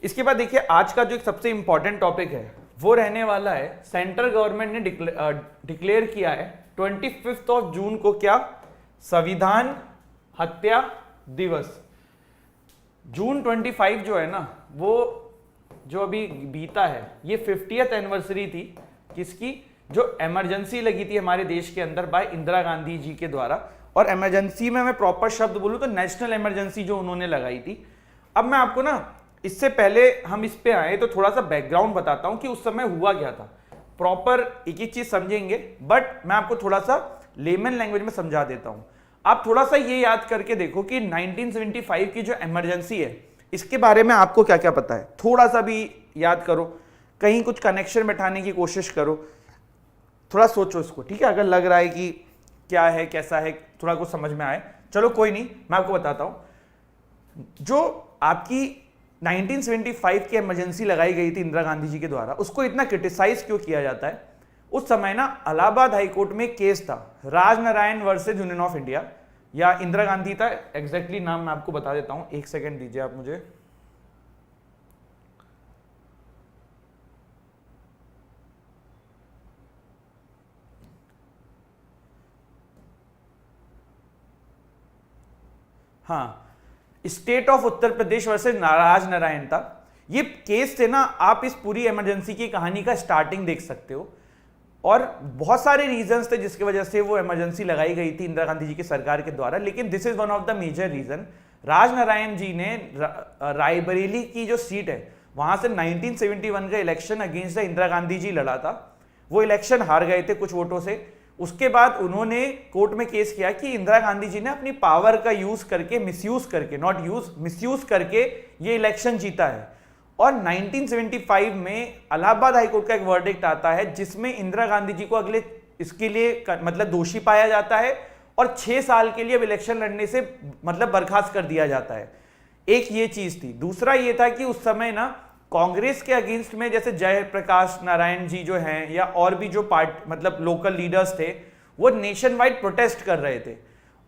इसके बाद देखिए आज का जो एक सबसे इंपॉर्टेंट टॉपिक है वो रहने वाला है, सेंट्रल गवर्नमेंट ने डिक्लेयर किया है 25 ऑफ जून को क्या, संविधान हत्या दिवस। जून 25 जो है ना, वो जो अभी बीता है, ये 50th एनिवर्सरी थी किसकी, जो इमरजेंसी लगी थी हमारे देश के अंदर बाय इंदिरा गांधी जी के द्वारा। और इमरजेंसी में मैं प्रॉपर शब्द बोलूं तो नेशनल इमरजेंसी जो उन्होंने लगाई थी। अब मैं आपको ना, इससे पहले हम इस पे आए तो थोड़ा सा बैकग्राउंड बताता हूं कि उस समय हुआ क्या था। प्रॉपर एक एक चीज समझेंगे, बट मैं आपको थोड़ा सा लेमन लैंग्वेज में समझा देता हूं। आप थोड़ा सा ये याद करके देखो कि 1975 की जो इमरजेंसी है, इसके बारे में आपको क्या क्या पता है, थोड़ा सा भी याद करो, कहीं कुछ कनेक्शन बैठाने की कोशिश करो, थोड़ा सोचो इसको, ठीक है। अगर लग रहा है कि क्या है कैसा है, थोड़ा कुछ समझ में आए, चलो कोई नहीं, मैं आपको बताता हूं। जो आपकी 1975 की इमरजेंसी लगाई गई थी इंदिरा गांधी जी के द्वारा, उसको इतना क्रिटिसाइज क्यों किया जाता है? उस समय ना इलाहाबाद हाईकोर्ट में केस था, Rajnarayan versus union of India, या इंदिरा गांधी था, एग्जैक्टली नाम मैं आपको बता देता हूं, एक सेकेंड दीजिए आप मुझे। हाँ, state of Uttar Pradesh versus Rajnarayan था ये केस थे ना। आप इस पूरी इमरजेंसी की कहानी का स्टार्टिंग देख सकते हो, और बहुत सारे रीजंस थे जिसकी वजह से वो इमरजेंसी लगाई गई थी इंदिरा गांधी जी की सरकार के द्वारा, लेकिन this is one of the major reason. Rajnarayan ji ने रायबरेली की जो सीट है वहां से 1971 का election against the Indira Gandhi ji लड़ा था। वो इलेक्शन हार गए थे कुछ वोटों से। उसके बाद उन्होंने कोर्ट में केस किया कि इंदिरा गांधी जी ने अपनी पावर का यूज करके, मिसयूज करके, नॉट यूज, मिसयूज करके ये इलेक्शन जीता है। और 1975 में इलाहाबाद हाईकोर्ट का एक वर्डिक्ट आता है जिसमें इंदिरा गांधी जी को अगले इसके लिए मतलब दोषी पाया जाता है और 6 साल के लिए अब इलेक्शन लड़ने से मतलब बर्खास्त कर दिया जाता है। एक ये चीज थी। दूसरा ये था कि उस समय ना कांग्रेस के अगेंस्ट में जैसे जयप्रकाश नारायण जी जो हैं, या और भी जो मतलब लोकल लीडर्स थे, वो नेशन वाइड प्रोटेस्ट कर रहे थे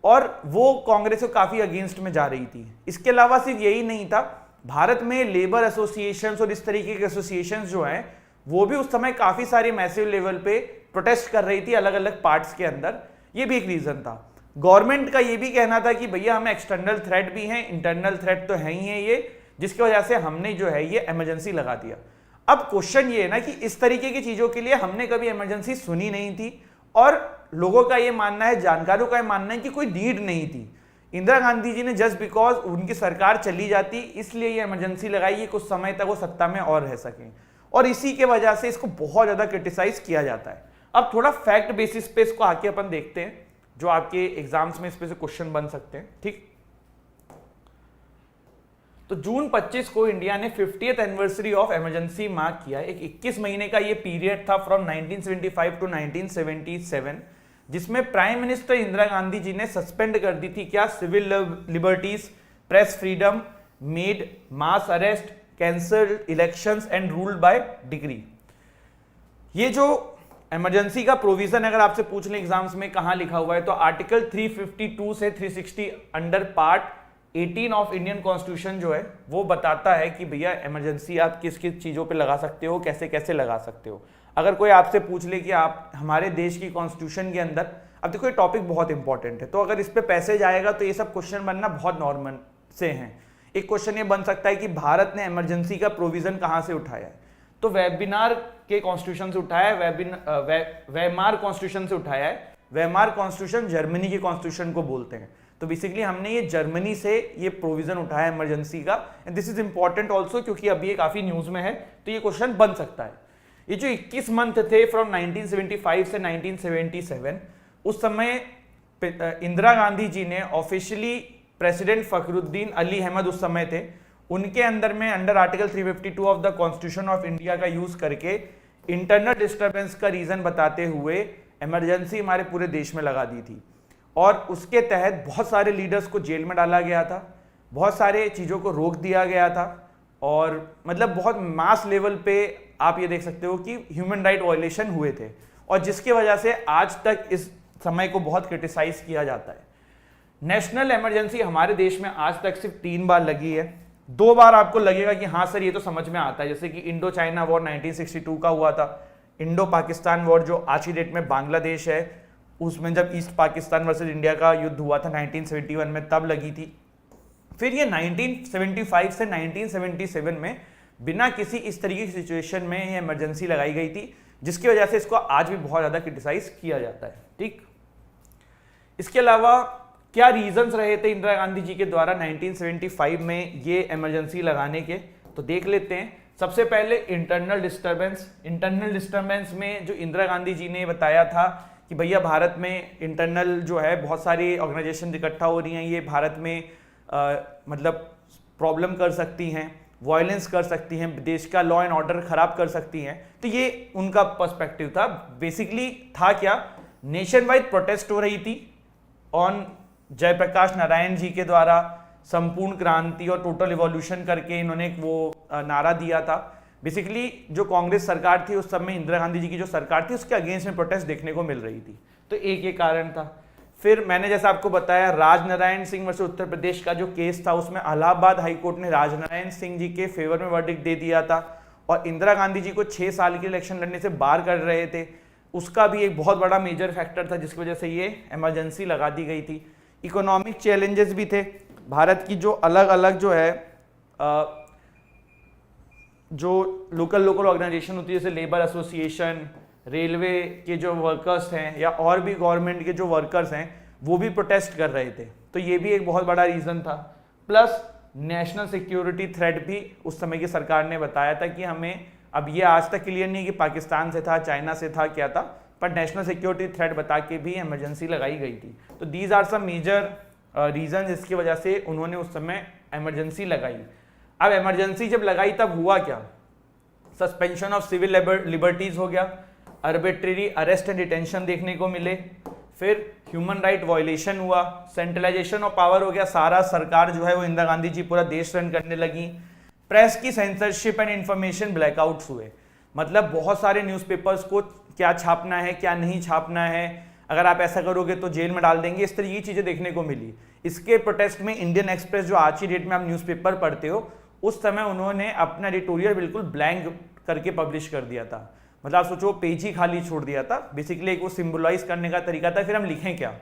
और वो कांग्रेस को काफी अगेंस्ट में जा रही थी। इसके अलावा सिर्फ यही नहीं था, भारत में लेबर एसोसिएशंस और इस तरीके के एसोसिएशंस जो हैं, वो भी उस समय काफी सारी मैसिव लेवल पे प्रोटेस्ट कर रही थी अलग अलग पार्ट्स के अंदर। ये भी एक रीजन था। गवर्नमेंट का ये भी कहना था कि भैया हमें एक्सटर्नल थ्रेट भी है, इंटरनल थ्रेट तो है ही है ये, जिसकी वजह से हमने जो है ये इमरजेंसी लगा दिया। अब क्वेश्चन ये है ना कि इस तरीके की चीजों के लिए हमने कभी इमरजेंसी सुनी नहीं थी, और लोगों का ये मानना है, जानकारों का ये मानना है कि कोई नीड नहीं थी। इंदिरा गांधी जी ने जस्ट बिकॉज उनकी सरकार चली जाती इसलिए ये इमरजेंसी लगाई कि कुछ समय तक वो सत्ता में और रह सकें, और इसी के वजह से इसको बहुत ज्यादा क्रिटिसाइज किया जाता है। अब थोड़ा फैक्ट बेसिस पे इसको आके अपन देखते हैं, जो आपके एग्जाम्स में इस पे से क्वेश्चन बन सकते हैं, ठीक। तो जून 25 को इंडिया ने 50th anniversary of emergency mark किया। एक 21 महीने का ये पीरियड था फ्रॉम 1975 टू 1977, जिसमें प्राइम मिनिस्टर इंदिरा गांधी जी ने सस्पेंड कर दी थी क्या, civil liberties, press freedom, made mass arrest, cancel elections and ruled by decree. ये जो इमरजेंसी का प्रोविजन अगर आपसे पूछ लें एग्जाम्स में कहां लिखा हुआ है, तो आर्टिकल 352 से 360 under part 18 of Indian constitution जो है वो बताता है कि भैया इमरजेंसी आप किस किस चीजों पे लगा सकते हो, कैसे कैसे लगा सकते हो। अगर कोई आपसे पूछ ले कि आप हमारे देश की कॉन्स्टिट्यूशन के अंदर, अब देखो ये टॉपिक बहुत इंपॉर्टेंट है, तो अगर इस पे पैसेज आएगा तो ये सब क्वेश्चन बनना बहुत नॉर्मल से हैं। एक क्वेश्चन ये बन सकता है कि भारत ने इमरजेंसी का प्रोविजन कहां से उठाया है, तो वेबिनार के कॉन्स्टिट्यूशन से उठाया है, वेमार कॉन्स्टिट्यूशन से उठाया है। वेमार कॉन्स्टिट्यूशन जर्मनी के कॉन्स्टिट्यूशन को बोलते हैं। तो बेसिकली हमने ये जर्मनी से ये प्रोविजन उठाया इमरजेंसी का, and this is important also क्योंकि अभी ये काफी न्यूज में है, तो ये क्वेश्चन बन सकता है। ये जो 21 मंथ थे फ्रॉम 1975 से 1977, उस समय इंदिरा गांधी जी ने ऑफिशियली प्रेसिडेंट फखरुद्दीन अली अहमद उस समय थे, उनके अंदर में under article 352 of the constitution of India का यूज करके इंटरनल डिस्टर्बेंस का रीजन बताते हुए इमरजेंसी हमारे पूरे देश में लगा दी थी। और उसके तहत बहुत सारे लीडर्स को जेल में डाला गया था, बहुत सारे चीज़ों को रोक दिया गया था, और मतलब बहुत मास लेवल पे आप ये देख सकते हो कि ह्यूमन राइट वायलेशन हुए थे, और जिसकी वजह से आज तक इस समय को बहुत क्रिटिसाइज किया जाता है। नेशनल इमरजेंसी हमारे देश में आज तक सिर्फ 3 बार लगी है। दो बार आपको लगेगा कि हाँ सर ये तो समझ में आता है, जैसे कि इंडो चाइना वॉर 1962 का हुआ था, इंडो पाकिस्तान वॉर जो आज की डेट में बांग्लादेश है, उसमें जब ईस्ट पाकिस्तान वर्सेस इंडिया का युद्ध हुआ था 1971 में, तब लगी थी। फिर ये 1975 से 1977 में बिना किसी इस तरीके की सिचुएशन में ये इमरजेंसी लगाई गई थी, जिसकी वजह से इसको आज भी बहुत ज़्यादा क्रिटिसाइज किया जाता है। ठीक, इसके अलावा क्या रीजंस रहे थे इंदिरा गांधी जी के द्वारा 1975 में ये इमरजेंसी लगाने के, तो देख लेते हैं। सबसे पहले इंटरनल डिस्टर्बेंस में जो इंदिरा गांधी जी ने बताया था कि भैया भारत में इंटरनल जो है बहुत सारी ऑर्गेनाइजेशन इकट्ठा हो रही हैं, ये भारत में मतलब प्रॉब्लम कर सकती हैं, वायलेंस कर सकती हैं, देश का लॉ एंड ऑर्डर खराब कर सकती हैं। तो ये उनका पर्सपेक्टिव था। बेसिकली था क्या, नेशन वाइड प्रोटेस्ट हो रही थी ऑन जयप्रकाश नारायण जी के द्वारा संपूर्ण क्रांति और टोटल इवोल्यूशन करके इन्होंने वो नारा दिया था। बेसिकली जो कांग्रेस सरकार थी उस समय, इंदिरा गांधी जी की जो सरकार थी, उसके अगेंस्ट में प्रोटेस्ट देखने को मिल रही थी। तो एक ये कारण था। फिर मैंने जैसा आपको बताया, राजनारायण सिंह वर्सेस उत्तर प्रदेश का जो केस था, उसमें इलाहाबाद हाईकोर्ट ने राजनारायण सिंह जी के फेवर में वर्डिक्ट दे दिया था और इंदिरा गांधी जी को 6 साल के इलेक्शन लड़ने से बाहर कर रहे थे। उसका भी एक बहुत बड़ा मेजर फैक्टर था जिसकी वजह से ये इमरजेंसी लगा दी गई थी। इकोनॉमिक चैलेंजेस भी थे। भारत की जो अलग अलग जो है जो लोकल ऑर्गेनाइजेशन होती है, जैसे लेबर एसोसिएशन, रेलवे के जो वर्कर्स हैं या और भी गवर्नमेंट के जो वर्कर्स हैं, वो भी प्रोटेस्ट कर रहे थे। तो ये भी एक बहुत बड़ा रीज़न था। प्लस नेशनल सिक्योरिटी थ्रेट भी उस समय की सरकार ने बताया था कि हमें, अब ये आज तक क्लियर नहीं कि पाकिस्तान से था, चाइना से था, क्या था, पर नेशनल सिक्योरिटी थ्रेट बता के भी इमरजेंसी लगाई गई थी। तो these are some major reason जिसकी वजह से उन्होंने उस समय इमरजेंसी लगाई। अब इमरजेंसी जब लगाई तब हुआ क्या, सस्पेंशन ऑफ सिविल लिबर्टीज हो गया, आर्बिट्रेरी अरेस्ट एंड डिटेंशन देखने को मिले, फिर ह्यूमन राइट वायलेशन हुआ, सेंट्रलाइजेशन ऑफ पावर हो गया, सारा सरकार जो है वो इंदिरा गांधी जी पूरा देश रन करने लगी, प्रेस की सेंसरशिप एंड इंफॉर्मेशन ब्लैकआउट्स हुए। मतलब बहुत सारे न्यूज़पेपर्स को क्या छापना है क्या नहीं छापना है, अगर आप ऐसा करोगे तो जेल में डाल देंगे, इस तरह की चीज़ें देखने को मिली। इसके प्रोटेस्ट में इंडियन एक्सप्रेस, जो आज की डेट में आप न्यूज़पेपर पढ़ते हो, उस समय उन्होंने अपना एडिटोरियल बिल्कुल ब्लैंक करके पब्लिश कर दिया था। मतलब आप सोचो, पेज ही खाली छोड़ दिया था। बेसिकली एक वो सिंबलाइज करने का तरीका था, फिर हम लिखें क्या,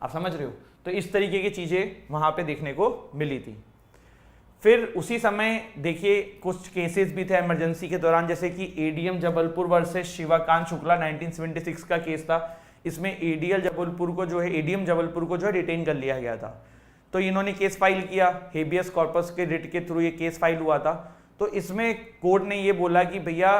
आप समझ रहे हो। तो इस तरीके की चीज़ें वहाँ पे देखने को मिली थी। फिर उसी समय देखिए कुछ केसेस भी थे इमरजेंसी के दौरान, जैसे कि एडीएम जबलपुर वर्सेस शिवाकांत शुक्ला 1976 का केस था। इसमें एडीएम जबलपुर को जो है डिटेन कर लिया गया था। तो इन्होंने केस फाइल किया, हेबियस कॉर्पस के रिट के थ्रू ये केस फाइल हुआ था। तो इसमें कोर्ट ने ये बोला कि भैया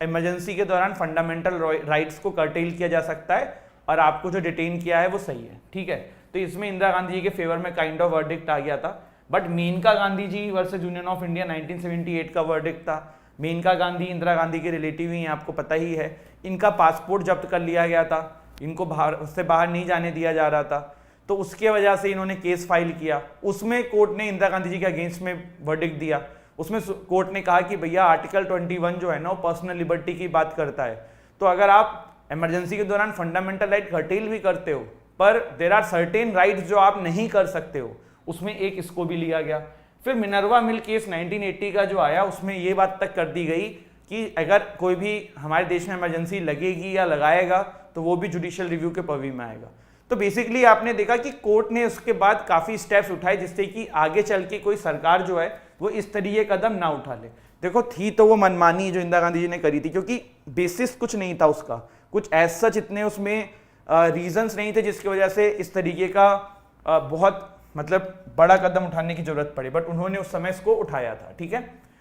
इमरजेंसी के दौरान फंडामेंटल राइट्स को कर्टेल किया जा सकता है और आपको जो डिटेन किया है वो सही है, ठीक है। तो इसमें इंदिरा गांधी जी के फेवर में काइंड ऑफ वर्डिक्ट आ गया था। But Maneka Gandhi ji versus Union of India 1978 का वर्डिक्ट था। मेनका गांधी इंदिरा गांधी के रिलेटिव ही हैं, आपको पता ही है। इनका पासपोर्ट जब्त कर लिया गया था, इनको उससे बाहर नहीं जाने दिया जा रहा था। तो उसके वजह से इन्होंने केस फाइल किया। उसमें कोर्ट ने इंदिरा गांधी जी के अगेंस्ट में वर्डिक्ट दिया। उसमें कोर्ट ने कहा कि भैया आर्टिकल 21 जो है ना, वो पर्सनल लिबर्टी की बात करता है। तो अगर आप इमरजेंसी के दौरान फंडामेंटल राइट कर्टेल भी करते हो, पर देयर आर सर्टेन राइट्स जो आप नहीं कर सकते हो, उसमें एक इसको भी लिया गया। फिर मिनर्वा मिल केस 1980 का जो आया, उसमें ये बात तक कर दी गई कि अगर कोई भी हमारे देश में इमरजेंसी लगेगी या लगाएगा तो वो भी जुडिशियल रिव्यू के पर्वी में आएगा। तो बेसिकली आपने देखा कि कोर्ट ने उसके बाद काफ़ी स्टेप्स उठाए जिससे कि आगे चल के कोई सरकार जो है वो इस तरीके कदम ना उठा ले। देखो, थी तो वो मनमानी जो इंदिरा गांधी जी ने करी थी, क्योंकि बेसिस कुछ नहीं था उसका, कुछ एज सच इतने उसमें रीजंस नहीं थे जिसकी वजह से इस तरीके का बहुत मतलब बड़ा कदम उठाने की जरूरत पड़ी। बट उन्होंने उस समय इसको उठाया था, ठीक है।